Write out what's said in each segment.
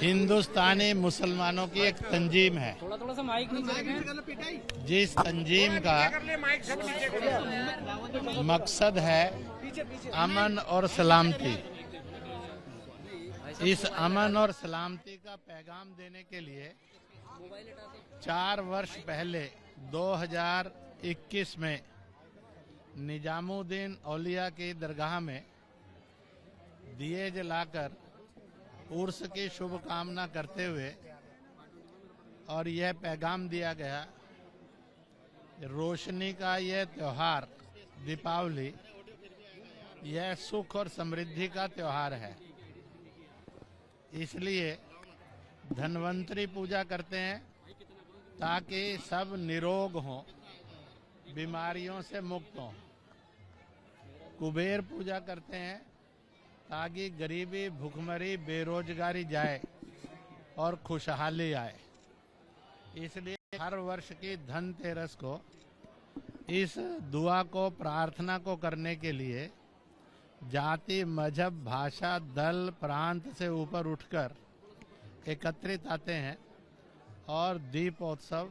हिंदुस्तानी मुसलमानों की एक तंजीम है। थोड़ा सा माइक नीचे जिस तंजीम का मकसद है अमन और सलामती। इस अमन और सलामती का पैगाम देने के लिए 4 वर्ष पहले 2021 में निजामुद्दीन औलिया की दरगाह में दिए जलाकर उर्स की शुभकामना करते हुए और यह पैगाम दिया गया, रोशनी का यह त्योहार दीपावली यह सुख और समृद्धि का त्योहार है। इसलिए धन्वंतरी पूजा करते हैं ताकि सब निरोग हों, बीमारियों से मुक्त हों। कुबेर पूजा करते हैं ताकि गरीबी, भुखमरी, बेरोजगारी जाए और खुशहाली आए। इसलिए हर वर्ष की धनतेरस को इस दुआ को, प्रार्थना को करने के लिए जाति, मजहब, भाषा, दल, प्रांत से ऊपर उठकर एकत्रित आते हैं और दीपोत्सव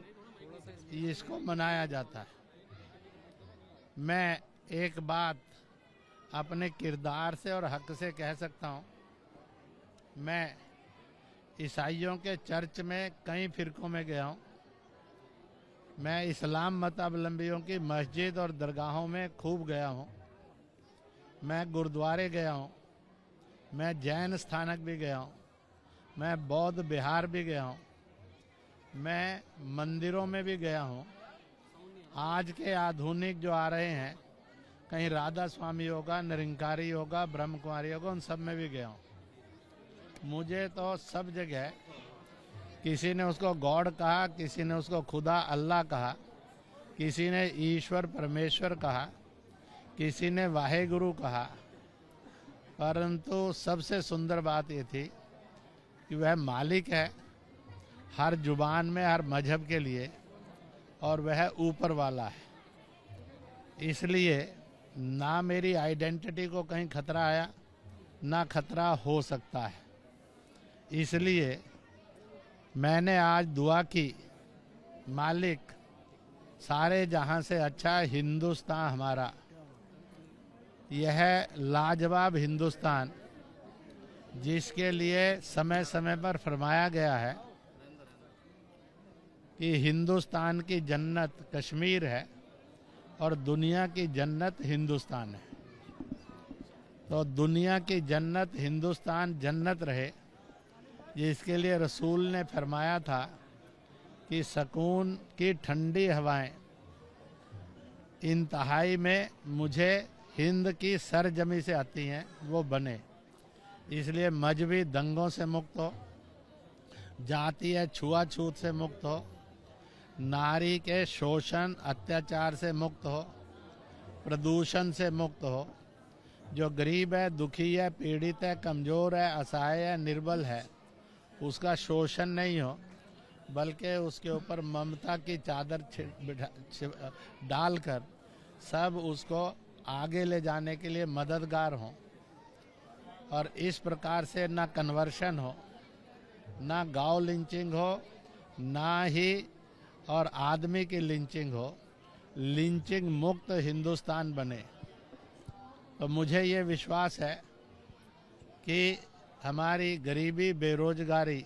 इसको मनाया जाता है। मैं एक बात अपने किरदार से और हक से कह सकता हूँ, मैं ईसाइयों के चर्च में कई फिरकों में गया हूँ। मैं इस्लाम मतावलंबियों की मस्जिद और दरगाहों में खूब गया हूँ। मैं गुरुद्वारे गया हूँ। मैं जैन स्थानक भी गया हूँ। मैं बौद्ध विहार भी गया हूँ। मैं मंदिरों में भी गया हूँ। आज के आधुनिक जो आ रहे हैं, कहीं राधा स्वामी होगा, निरंकारी होगा, ब्रह्म कुमारी होगा, उन सब में भी गया हूँ। मुझे तो सब जगह किसी ने उसको गॉड कहा, किसी ने उसको खुदा अल्लाह कहा, किसी ने ईश्वर परमेश्वर कहा, किसी ने वाहेगुरु कहा, परंतु सबसे सुंदर बात ये थी कि वह मालिक है हर जुबान में, हर मजहब के लिए, और वह ऊपर वाला है। इसलिए ना मेरी आइडेंटिटी को कहीं खतरा आया, ना खतरा हो सकता है। इसलिए मैंने आज दुआ की, मालिक सारे जहां से अच्छा हिंदुस्तान हमारा, यह लाजवाब हिंदुस्तान जिसके लिए समय समय पर फरमाया गया है कि हिंदुस्तान की जन्नत कश्मीर है और दुनिया की जन्नत हिंदुस्तान है। तो दुनिया की जन्नत हिंदुस्तान जन्नत रहे, जिसके लिए रसूल ने फरमाया था कि सुकून की ठंडी हवाएं इंतहाई में मुझे हिंद की सरजमी से आती हैं, वो बने। इसलिए मजहबी दंगों से मुक्त हो, जातीय छुआछूत से मुक्त हो, नारी के शोषण अत्याचार से मुक्त हो, प्रदूषण से मुक्त हो। जो गरीब है, दुखी है, पीड़ित है, कमज़ोर है, असहाय है, निर्बल है, उसका शोषण नहीं हो, बल्कि उसके ऊपर ममता की चादर डालकर सब उसको आगे ले जाने के लिए मददगार हों। और इस प्रकार से ना कन्वर्शन हो, ना गांव लिंचिंग हो, ना ही और आदमी की लिंचिंग हो, लिंचिंग मुक्त हिंदुस्तान बने। तो मुझे ये विश्वास है कि हमारी गरीबी, बेरोजगारी,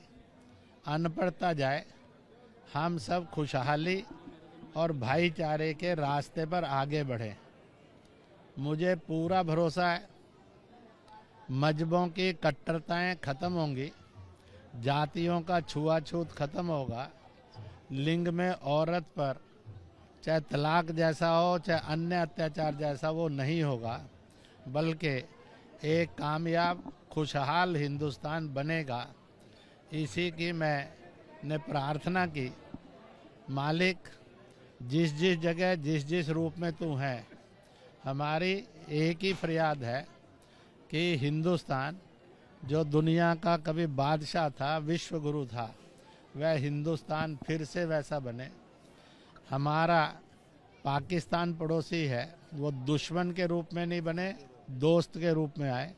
अनपढ़ता जाए, हम सब खुशहाली और भाईचारे के रास्ते पर आगे बढ़ें। मुझे पूरा भरोसा है मजहबों की कट्टरताएं खत्म होंगी, जातियों का छुआछूत खत्म होगा, लिंग में औरत पर चाहे तलाक जैसा हो, चाहे अन्य अत्याचार जैसा, वो नहीं होगा, बल्कि एक कामयाब खुशहाल हिंदुस्तान बनेगा। इसी की मैंने प्रार्थना की। मालिक, जिस जिस जगह, जिस जिस रूप में तू है, हमारी एक ही फरियाद है कि हिंदुस्तान जो दुनिया का कभी बादशाह था, विश्व गुरु था, वह हिंदुस्तान फिर से वैसा बने। हमारा पाकिस्तान पड़ोसी है, वो दुश्मन के रूप में नहीं बने, दोस्त के रूप में आए।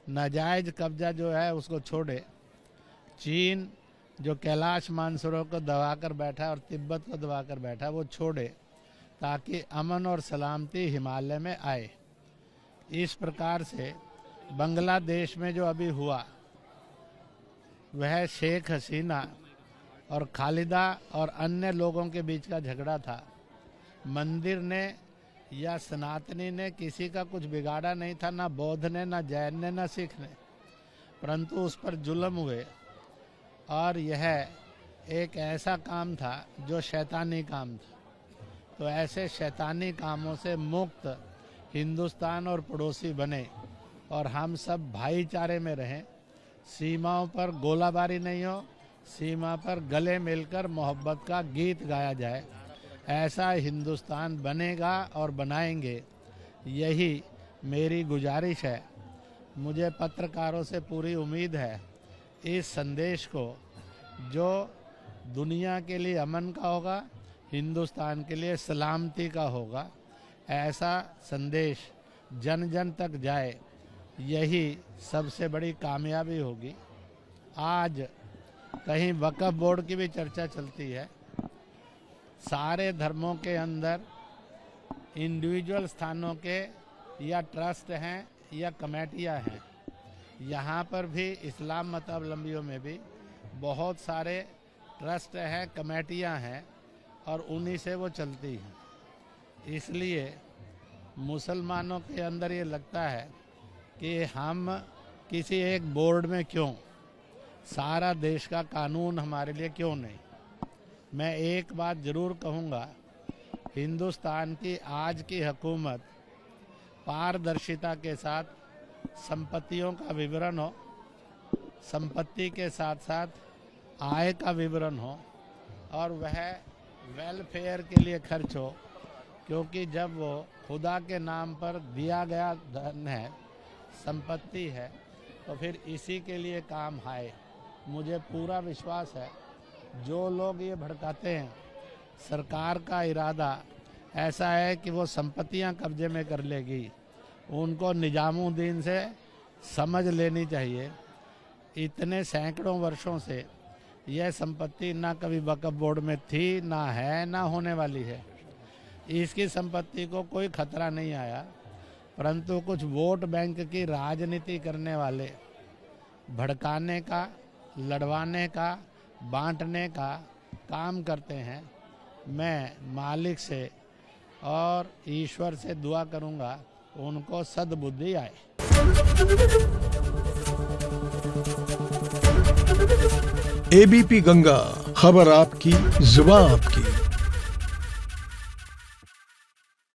नाजायज कब्जा जो है उसको छोड़े, चीन जो कैलाश मानसरोवर को दबाकर बैठा और तिब्बत को दबाकर बैठा वो छोड़े, ताकि अमन और सलामती हिमालय में आए। इस प्रकार से बांग्लादेश में जो अभी हुआ वह शेख हसीना और खालिदा और अन्य लोगों के बीच का झगड़ा था। मंदिर ने या सनातनी ने किसी का कुछ बिगाड़ा नहीं था, ना बौद्ध ने, ना जैन ने, ना सिख ने, परंतु उस पर जुल्म हुए और यह एक ऐसा काम था जो शैतानी काम था। तो ऐसे शैतानी कामों से मुक्त हिंदुस्तान और पड़ोसी बने और हम सब भाईचारे में रहें, सीमाओं पर गोलाबारी नहीं हो, सीमा पर गले मिलकर मोहब्बत का गीत गाया जाए, ऐसा हिंदुस्तान बनेगा और बनाएंगे, यही मेरी गुजारिश है। मुझे पत्रकारों से पूरी उम्मीद है इस संदेश को, जो दुनिया के लिए अमन का होगा, हिंदुस्तान के लिए सलामती का होगा, ऐसा संदेश जन जन तक जाए, यही सबसे बड़ी कामयाबी होगी। आज कहीं वक्फ बोर्ड की भी चर्चा चलती है। सारे धर्मों के अंदर इंडिविजुअल स्थानों के या ट्रस्ट हैं या कमेटियां हैं। यहाँ पर भी इस्लाम मतावलंबियों में भी बहुत सारे ट्रस्ट हैं, कमेटियां हैं और उन्हीं से वो चलती हैं। इसलिए मुसलमानों के अंदर ये लगता है कि हम किसी एक बोर्ड में क्यों, सारा देश का कानून हमारे लिए क्यों नहीं। मैं एक बात ज़रूर कहूँगा, हिंदुस्तान की आज की हुकूमत पारदर्शिता के साथ संपत्तियों का विवरण हो, संपत्ति के साथ साथ आय का विवरण हो और वह वेलफेयर के लिए खर्च हो, क्योंकि जब वो खुदा के नाम पर दिया गया धन है, संपत्ति है, तो फिर इसी के लिए काम आए। मुझे पूरा विश्वास है जो लोग ये भड़काते हैं, सरकार का इरादा ऐसा है कि वो संपत्तियां कब्जे में कर लेगी। उनको निजामुद्दीन से समझ लेनी चाहिए। इतने सैकड़ों वर्षों से यह संपत्ति ना कभी वक्फ बोर्ड में थी, ना है, ना होने वाली है। इसकी संपत्ति को कोई खतरा नहीं आया, परंतु कुछ वोट बैंक की राजनीति करने वाले भड़काने का, लड़वाने का, बांटने का काम करते हैं। मैं मालिक से और ईश्वर से दुआ करूंगा उनको सद्बुद्धि आए। एबीपी गंगा, खबर आपकी, जुबान आपकी।